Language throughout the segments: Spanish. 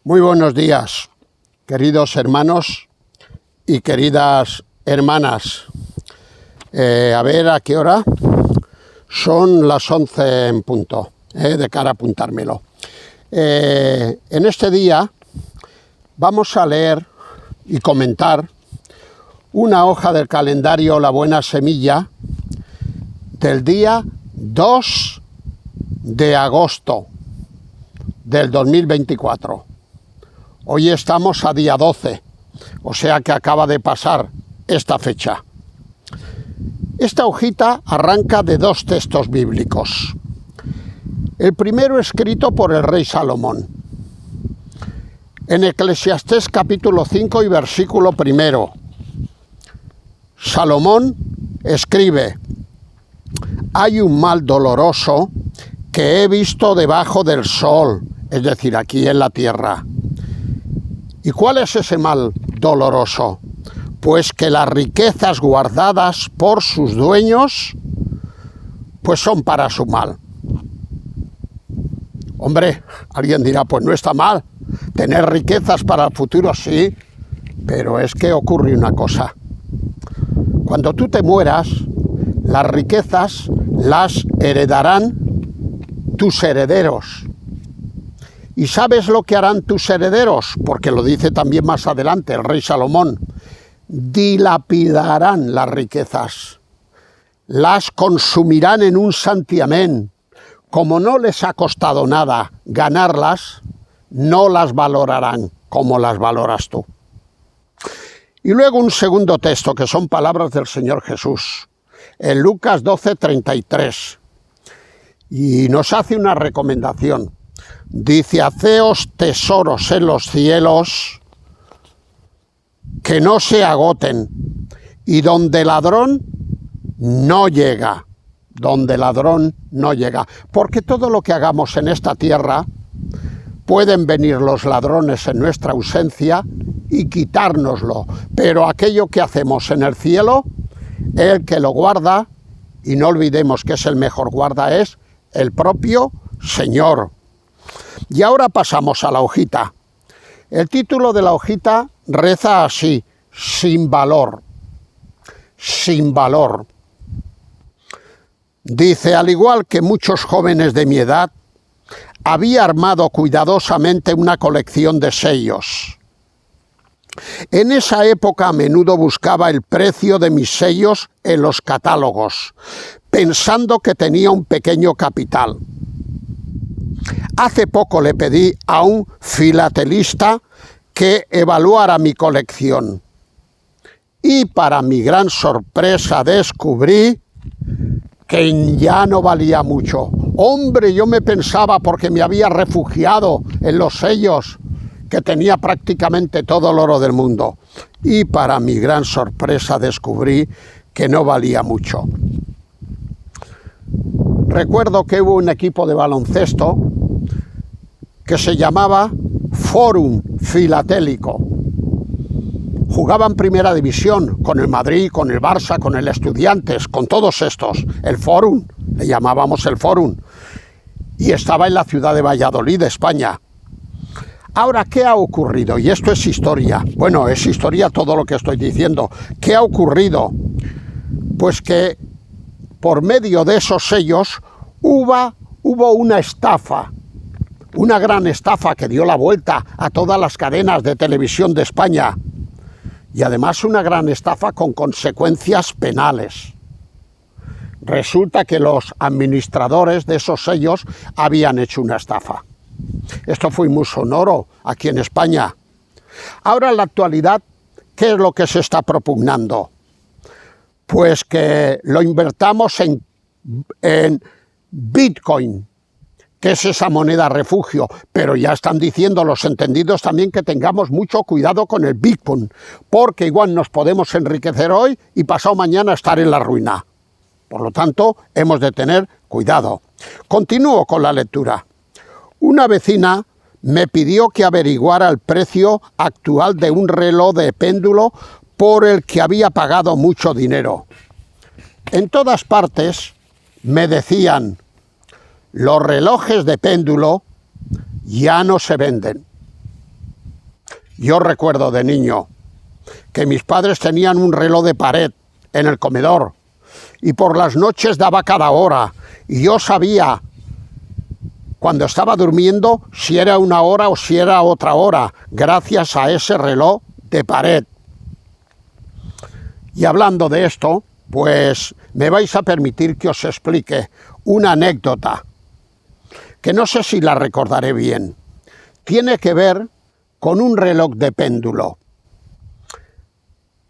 Muy buenos días, queridos hermanos y queridas hermanas. A ver a qué hora. Son las 11 en punto, de cara a apuntármelo. En este día vamos a leer y comentar una hoja del calendario La Buena Semilla del día 2 de agosto del 2024. Hoy estamos a día 12, o sea que acaba de pasar esta fecha. Esta hojita arranca de dos textos bíblicos. El primero escrito por el rey Salomón. En Eclesiastés capítulo 5 y versículo 1. Salomón escribe: hay un mal doloroso que he visto debajo del sol, es decir, aquí en la tierra. ¿Y cuál es ese mal doloroso? Pues que las riquezas guardadas por sus dueños, pues son para su mal. Hombre, alguien dirá, pues no está mal tener riquezas para el futuro, sí, pero es que ocurre una cosa. Cuando tú te mueras, las riquezas las heredarán tus herederos. ¿Y sabes lo que harán tus herederos? Porque lo dice también más adelante el rey Salomón. Dilapidarán las riquezas, las consumirán en un santiamén. Como no les ha costado nada ganarlas, no las valorarán como las valoras tú. Y luego un segundo texto, que son palabras del Señor Jesús, en Lucas 12:33, y nos hace una recomendación. Dice: haceos tesoros en los cielos que no se agoten y donde ladrón no llega. Donde ladrón no llega. Porque todo lo que hagamos en esta tierra, pueden venir los ladrones en nuestra ausencia y quitárnoslo. Pero aquello que hacemos en el cielo, el que lo guarda, y no olvidemos que es el mejor guarda, es el propio Señor. Y ahora pasamos a la hojita. El título de la hojita reza así: sin valor. Sin valor. Dice: al igual que muchos jóvenes de mi edad, había armado cuidadosamente una colección de sellos. En esa época a menudo buscaba el precio de mis sellos en los catálogos, pensando que tenía un pequeño capital. Hace poco le pedí a un filatelista que evaluara mi colección. Y para mi gran sorpresa descubrí que ya no valía mucho. Hombre, yo me pensaba, porque me había refugiado en los sellos, que tenía prácticamente todo el oro del mundo. Y para mi gran sorpresa descubrí que no valía mucho. Recuerdo que hubo un equipo de baloncesto que se llamaba Fórum Filatélico. Jugaban primera división con el Madrid, con el Barça, con el Estudiantes, con todos estos. El Fórum, le llamábamos el Fórum. Y estaba en la ciudad de Valladolid, España. Ahora, ¿qué ha ocurrido? Y esto es historia. Bueno, es historia todo lo que estoy diciendo. ¿Qué ha ocurrido? Pues que por medio de esos sellos hubo una estafa. Una gran estafa que dio la vuelta a todas las cadenas de televisión de España. Y además una gran estafa con consecuencias penales. Resulta que los administradores de esos sellos habían hecho una estafa. Esto fue muy sonoro aquí en España. Ahora, en la actualidad, ¿qué es lo que se está propugnando? Pues que lo invertamos en Bitcoin, que es esa moneda refugio, pero ya están diciendo los entendidos también que tengamos mucho cuidado con el Bitcoin, porque igual nos podemos enriquecer hoy y pasado mañana estar en la ruina. Por lo tanto, hemos de tener cuidado. Continúo con la lectura. Una vecina me pidió que averiguara el precio actual de un reloj de péndulo por el que había pagado mucho dinero. En todas partes me decían: los relojes de péndulo ya no se venden. Yo recuerdo de niño que mis padres tenían un reloj de pared en el comedor y por las noches daba cada hora y yo sabía cuando estaba durmiendo si era una hora o si era otra hora, gracias a ese reloj de pared. Y hablando de esto, pues me vais a permitir que os explique una anécdota que no sé si la recordaré bien. Tiene que ver con un reloj de péndulo.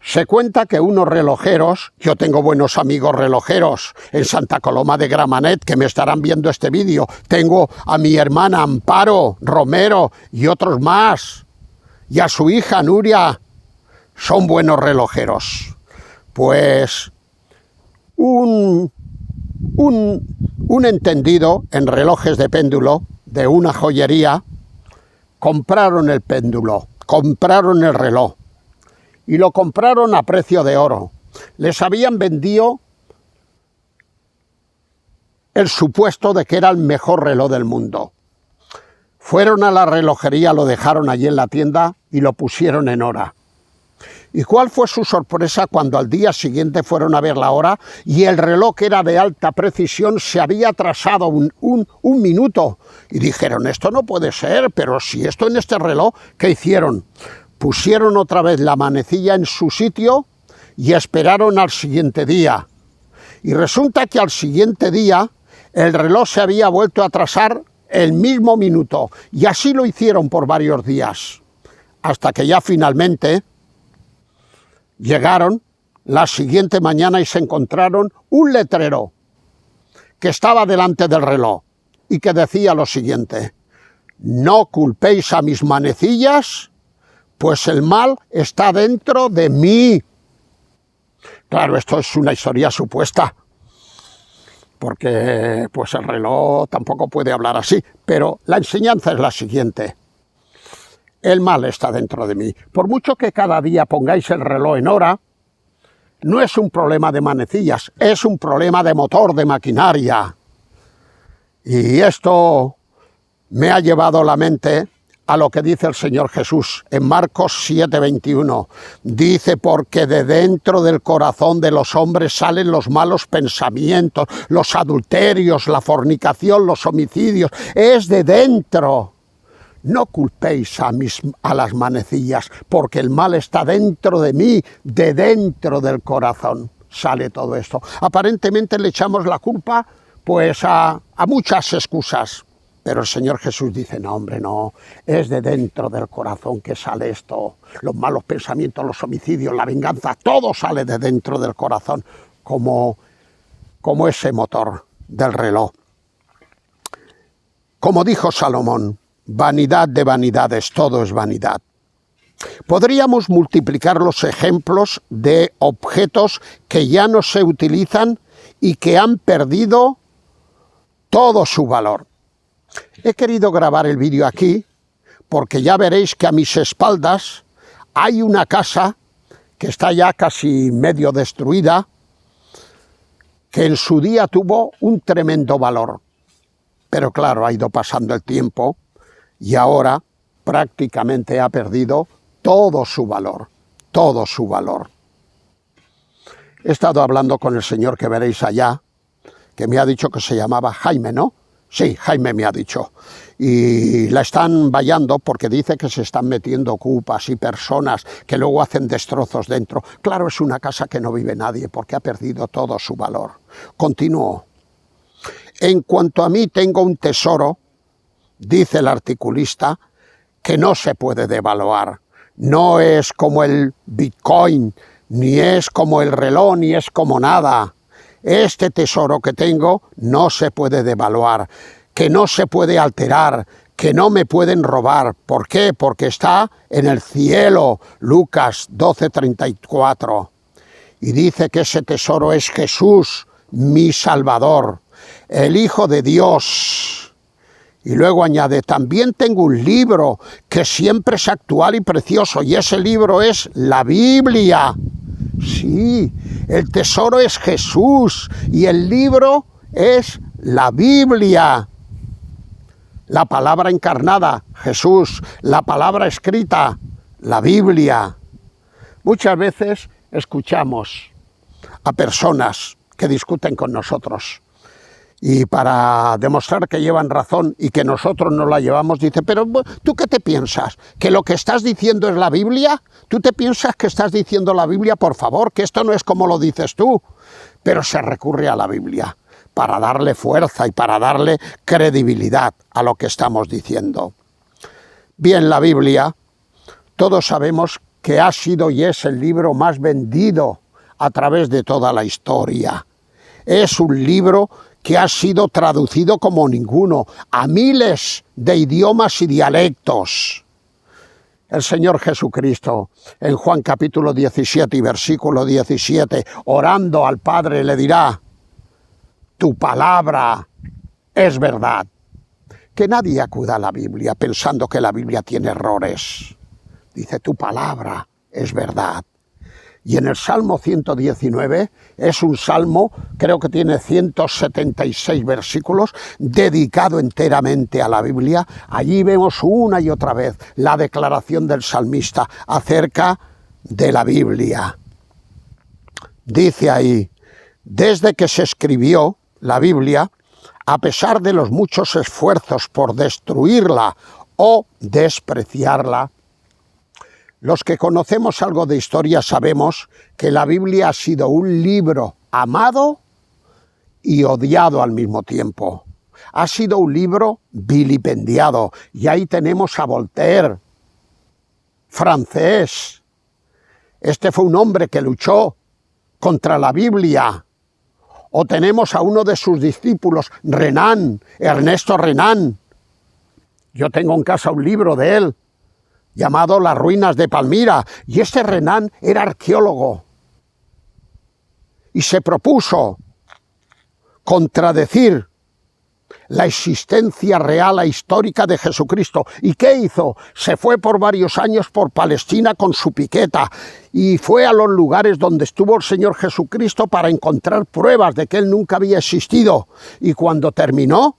Se cuenta que unos relojeros, yo tengo buenos amigos relojeros en Santa Coloma de Gramenet que me estarán viendo este vídeo. Tengo a mi hermana Amparo Romero y otros más. Y a su hija Nuria. Son buenos relojeros. Pues un entendido en relojes de péndulo de una joyería compraron el péndulo, compraron el reloj. Y lo compraron a precio de oro. Les habían vendido el supuesto de que era el mejor reloj del mundo. Fueron a la relojería, lo dejaron allí en la tienda y lo pusieron en hora. ¿Y cuál fue su sorpresa cuando al día siguiente fueron a ver la hora y el reloj, que era de alta precisión, se había atrasado un minuto? Y dijeron, esto no puede ser, pero si esto en este reloj, ¿qué hicieron? Pusieron otra vez la manecilla en su sitio y esperaron al siguiente día. Y resulta que al siguiente día el reloj se había vuelto a atrasar el mismo minuto. Y así lo hicieron por varios días. Hasta que ya finalmente llegaron la siguiente mañana y se encontraron un letrero que estaba delante del reloj y que decía lo siguiente: no culpéis a mis manecillas, pues el mal está dentro de mí. Claro, esto es una historia supuesta, porque pues el reloj tampoco puede hablar así, pero la enseñanza es la siguiente: el mal está dentro de mí. Por mucho que cada día pongáis el reloj en hora, no es un problema de manecillas, es un problema de motor, de maquinaria. Y esto me ha llevado la mente a lo que dice el Señor Jesús en Marcos 7:21. Dice, porque de dentro del corazón de los hombres salen los malos pensamientos, los adulterios, la fornicación, los homicidios. Es de dentro. No culpéis a las manecillas, porque el mal está dentro de mí, de dentro del corazón sale todo esto. Aparentemente le echamos la culpa pues a muchas excusas. Pero el Señor Jesús dice, no, hombre, no, es de dentro del corazón que sale esto. Los malos pensamientos, los homicidios, la venganza, todo sale de dentro del corazón, como ese motor del reloj. Como dijo Salomón, vanidad de vanidades, todo es vanidad. Podríamos multiplicar los ejemplos de objetos que ya no se utilizan y que han perdido todo su valor. He querido grabar el vídeo aquí porque ya veréis que a mis espaldas hay una casa que está ya casi medio destruida, que en su día tuvo un tremendo valor. Pero claro, ha ido pasando el tiempo y ahora prácticamente ha perdido todo su valor, todo su valor. He estado hablando con el señor que veréis allá, que me ha dicho que se llamaba Jaime, ¿no? Sí, Jaime me ha dicho. Y la están vallando porque dice que se están metiendo ocupas y personas que luego hacen destrozos dentro. Claro, es una casa que no vive nadie porque ha perdido todo su valor. Continuó. En cuanto a mí tengo un tesoro, dice el articulista, que no se puede devaluar. No es como el Bitcoin, ni es como el reloj, ni es como nada. Este tesoro que tengo no se puede devaluar, que no se puede alterar, que no me pueden robar. ¿Por qué? Porque está en el cielo. Lucas 12:34. Y dice que ese tesoro es Jesús, mi Salvador, el Hijo de Dios. Y luego añade, también tengo un libro que siempre es actual y precioso, y ese libro es la Biblia. Sí, el tesoro es Jesús y el libro es la Biblia. La palabra encarnada, Jesús, la palabra escrita, la Biblia. Muchas veces escuchamos a personas que discuten con nosotros y para demostrar que llevan razón y que nosotros no la llevamos, dice, pero ¿tú qué te piensas? ¿Que lo que estás diciendo es la Biblia? ¿Tú te piensas que estás diciendo la Biblia? Por favor, que esto no es como lo dices tú. Pero se recurre a la Biblia para darle fuerza y para darle credibilidad a lo que estamos diciendo. Bien, la Biblia, todos sabemos que ha sido y es el libro más vendido a través de toda la historia. Es un libro que ha sido traducido como ninguno a miles de idiomas y dialectos. El Señor Jesucristo, en Juan capítulo 17 y versículo 17, orando al Padre, le dirá, tu palabra es verdad. Que nadie acuda a la Biblia pensando que la Biblia tiene errores. Dice, tu palabra es verdad. Y en el Salmo 119, es un salmo, creo que tiene 176 versículos, dedicado enteramente a la Biblia. Allí vemos una y otra vez la declaración del salmista acerca de la Biblia. Dice ahí, desde que se escribió la Biblia, a pesar de los muchos esfuerzos por destruirla o despreciarla, los que conocemos algo de historia sabemos que la Biblia ha sido un libro amado y odiado al mismo tiempo. Ha sido un libro vilipendiado. Y ahí tenemos a Voltaire, francés. Este fue un hombre que luchó contra la Biblia. O tenemos a uno de sus discípulos, Renan, Ernesto Renan. Yo tengo en casa un libro de él, llamado Las ruinas de Palmira, y este Renan era arqueólogo y se propuso contradecir la existencia real e histórica de Jesucristo. ¿Y qué hizo? Se fue por varios años por Palestina con su piqueta y fue a los lugares donde estuvo el Señor Jesucristo para encontrar pruebas de que Él nunca había existido. Y cuando terminó,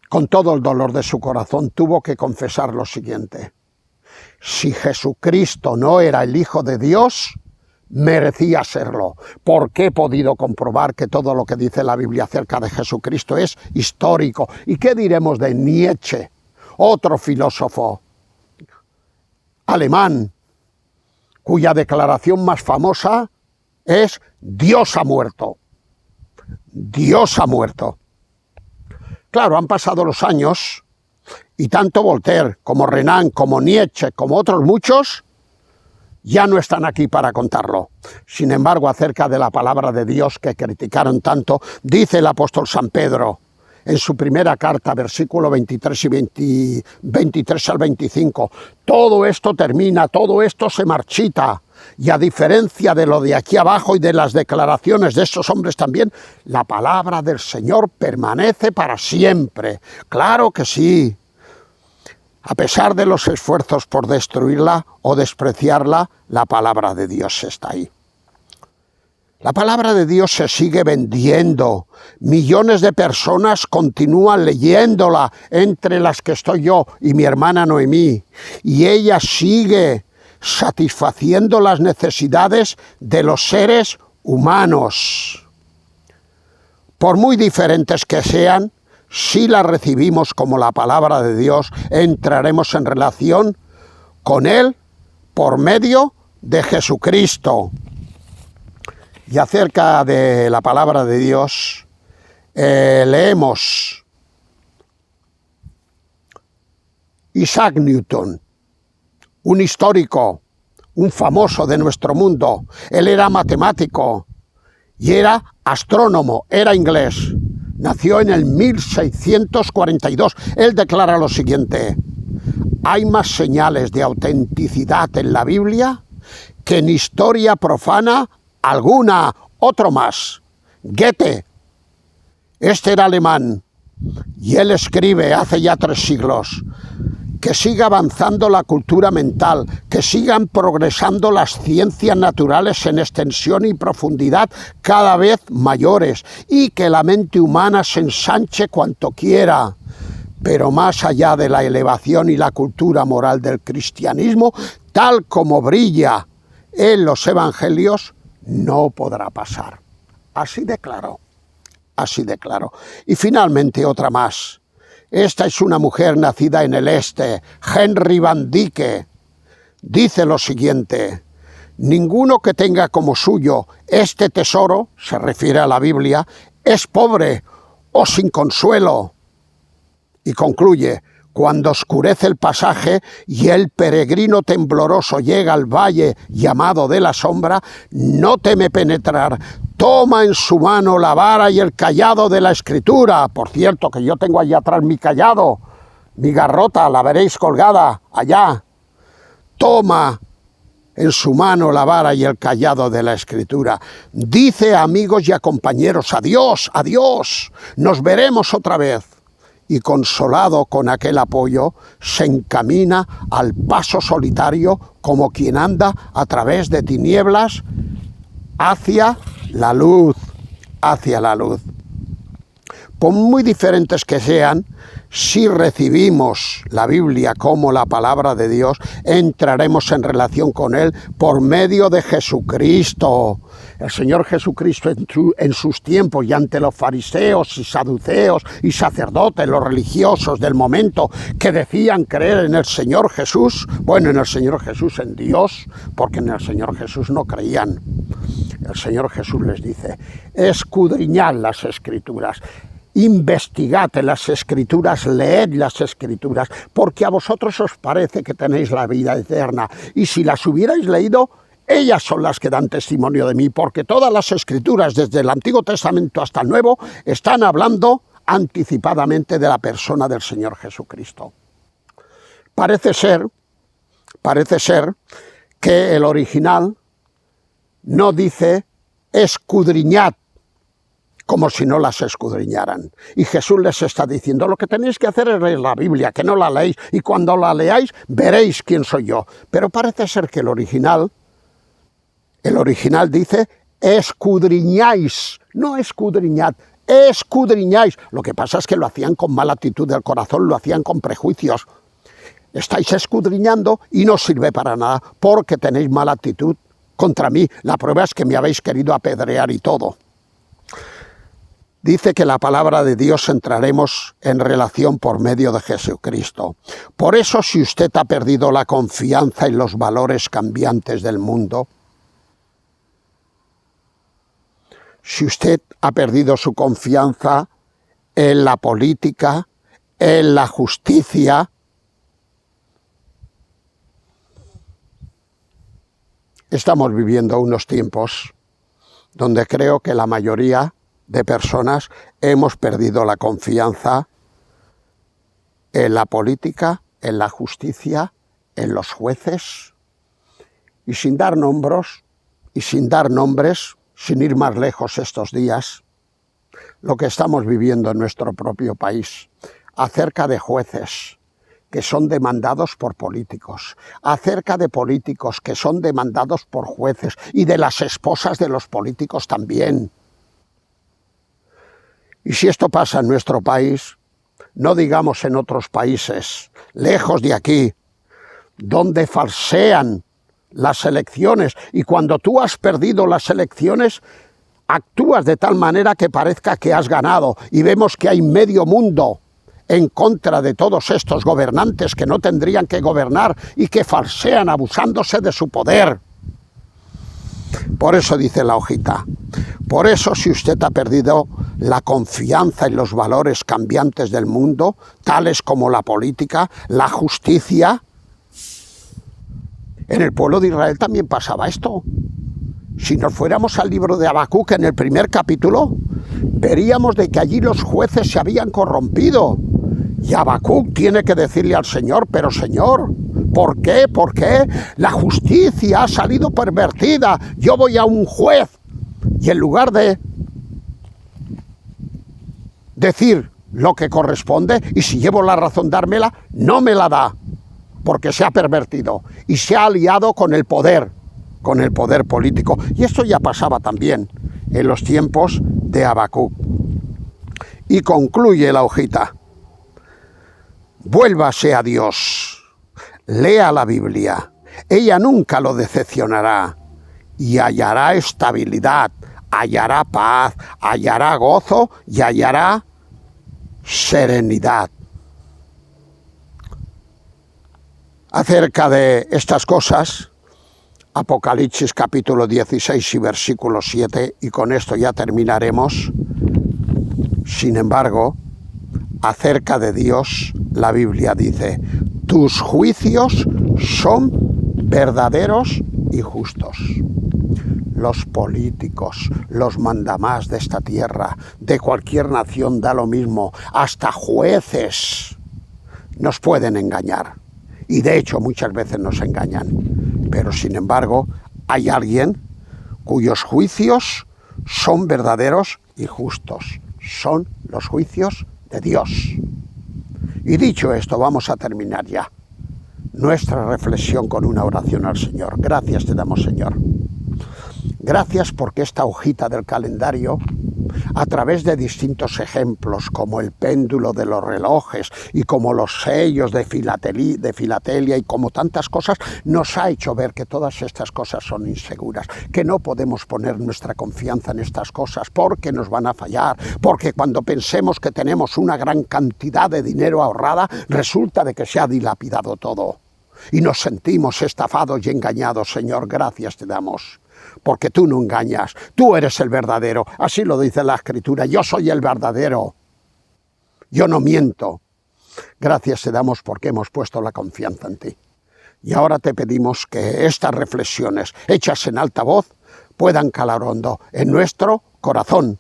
con todo el dolor de su corazón, tuvo que confesar lo siguiente. Si Jesucristo no era el Hijo de Dios, merecía serlo, porque he podido comprobar que todo lo que dice la Biblia acerca de Jesucristo es histórico. ¿Y qué diremos de Nietzsche, otro filósofo alemán, cuya declaración más famosa es Dios ha muerto? Dios ha muerto. Claro, han pasado los años y tanto Voltaire como Renan, como Nietzsche, como otros muchos, ya no están aquí para contarlo. Sin embargo, acerca de la palabra de Dios que criticaron tanto, dice el apóstol San Pedro en su primera carta, versículo 23 y 23 al 25, todo esto termina, todo esto se marchita. Y a diferencia de lo de aquí abajo y de las declaraciones de estos hombres también, la palabra del Señor permanece para siempre. Claro que sí. A pesar de los esfuerzos por destruirla o despreciarla, la palabra de Dios está ahí. La palabra de Dios se sigue vendiendo. Millones de personas continúan leyéndola, entre las que estoy yo y mi hermana Noemí. Y ella sigue satisfaciendo las necesidades de los seres humanos. Por muy diferentes que sean, si la recibimos como la palabra de Dios, entraremos en relación con Él por medio de Jesucristo. Y acerca de la palabra de Dios, leemos Isaac Newton, un histórico, un famoso de nuestro mundo. Él era matemático y era astrónomo, era inglés. Nació en el 1642. Él declara lo siguiente: hay más señales de autenticidad en la Biblia que en historia profana alguna. Otro más, Goethe. Este era alemán y él escribe hace ya 3 siglos: que siga avanzando la cultura mental, que sigan progresando las ciencias naturales en extensión y profundidad cada vez mayores, y que la mente humana se ensanche cuanto quiera, pero más allá de la elevación y la cultura moral del cristianismo, tal como brilla en los evangelios, no podrá pasar. Así de claro, así de claro. Y finalmente otra más. Esta es una mujer nacida en el este, Henry Van Dyke. Dice lo siguiente: ninguno que tenga como suyo este tesoro, se refiere a la Biblia, es pobre o sin consuelo. Y concluye: cuando oscurece el pasaje y el peregrino tembloroso llega al valle llamado de la sombra, no teme penetrar, toma en su mano la vara y el cayado de la Escritura. Por cierto, que yo tengo allá atrás mi cayado, mi garrota, la veréis colgada allá. Toma en su mano la vara y el cayado de la Escritura. Dice, amigos y compañeros, adiós, adiós, nos veremos otra vez. Y consolado con aquel apoyo, se encamina al paso solitario como quien anda a través de tinieblas hacia la luz, hacia la luz. Por muy diferentes que sean, si recibimos la Biblia como la palabra de Dios, entraremos en relación con Él por medio de Jesucristo. El Señor Jesucristo en sus tiempos y ante los fariseos y saduceos y sacerdotes, los religiosos del momento que decían creer en el Señor Jesús, bueno, en el Señor Jesús, en Dios, porque en el Señor Jesús no creían. El Señor Jesús les dice: escudriñad las Escrituras, investigad en las Escrituras, leed las Escrituras, porque a vosotros os parece que tenéis la vida eterna, y si las hubierais leído, ellas son las que dan testimonio de mí, porque todas las Escrituras, desde el Antiguo Testamento hasta el Nuevo, están hablando anticipadamente de la persona del Señor Jesucristo. Parece ser que el original no dice escudriñad, como si no las escudriñaran. Y Jesús les está diciendo: lo que tenéis que hacer es leer la Biblia, que no la leéis, y cuando la leáis veréis quién soy yo. Pero parece ser que el original dice escudriñáis, no escudriñad, escudriñáis. Lo que pasa es que lo hacían con mala actitud del corazón, lo hacían con prejuicios. Estáis escudriñando y no sirve para nada, porque tenéis mala actitud contra mí. La prueba es que me habéis querido apedrear y todo. Dice que la palabra de Dios entraremos en relación por medio de Jesucristo. Por eso, si usted ha perdido la confianza en los valores cambiantes del mundo, si usted ha perdido su confianza en la política, en la justicia, estamos viviendo unos tiempos donde creo que la mayoría de personas hemos perdido la confianza en la política, en la justicia, en los jueces, y sin dar nombres, sin ir más lejos estos días, lo que estamos viviendo en nuestro propio país, acerca de jueces que son demandados por políticos, acerca de políticos que son demandados por jueces, y de las esposas de los políticos también. Y si esto pasa en nuestro país, no digamos en otros países, lejos de aquí, donde falsean las elecciones, y cuando tú has perdido las elecciones, actúas de tal manera que parezca que has ganado, y vemos que hay medio mundo en contra de todos estos gobernantes que no tendrían que gobernar y que falsean abusándose de su poder. Por eso dice la hojita, por eso si usted ha perdido la confianza en los valores cambiantes del mundo, tales como la política, la justicia, en el pueblo de Israel también pasaba esto. Si nos fuéramos al libro de Habacuc, en el primer capítulo, veríamos de que allí los jueces se habían corrompido. Y Habacuc tiene que decirle al Señor: pero Señor, ¿por qué? ¿Por qué? La justicia ha salido pervertida. Yo voy a un juez y en lugar de decir lo que corresponde, y si llevo la razón dármela, no me la da, porque se ha pervertido y se ha aliado con el poder político. Y esto ya pasaba también en los tiempos de Habacuc. Y concluye la hojita: Vuélvase a Dios, lea la Biblia, ella nunca lo decepcionará y hallará estabilidad, hallará paz, hallará gozo y hallará serenidad. Acerca de estas cosas, Apocalipsis capítulo 16 y versículo 7, y con esto ya terminaremos. Sin embargo, acerca de Dios, la Biblia dice: tus juicios son verdaderos y justos. Los políticos, los mandamás de esta tierra, de cualquier nación, da lo mismo, hasta jueces nos pueden engañar. Y de hecho muchas veces nos engañan. Pero sin embargo, hay alguien cuyos juicios son verdaderos y justos. Son los juicios de Dios. Y dicho esto, vamos a terminar ya nuestra reflexión con una oración al Señor. Gracias te damos, Señor. Gracias porque esta hojita del calendario, a través de distintos ejemplos, como el péndulo de los relojes y como los sellos de filatelia y como tantas cosas, nos ha hecho ver que todas estas cosas son inseguras, que no podemos poner nuestra confianza en estas cosas porque nos van a fallar, porque cuando pensemos que tenemos una gran cantidad de dinero ahorrada, resulta de que se ha dilapidado todo. Y nos sentimos estafados y engañados. Señor, gracias te damos. Porque tú no engañas, tú eres el verdadero. Así lo dice la Escritura, yo soy el verdadero. Yo no miento. Gracias te damos porque hemos puesto la confianza en ti. Y ahora te pedimos que estas reflexiones hechas en alta voz puedan calar hondo en nuestro corazón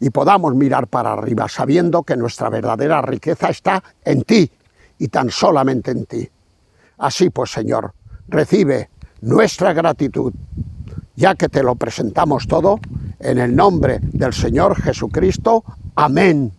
y podamos mirar para arriba sabiendo que nuestra verdadera riqueza está en ti y tan solamente en ti. Así pues, Señor, recibe nuestra gratitud, ya que te lo presentamos todo, en el nombre del Señor Jesucristo. Amén.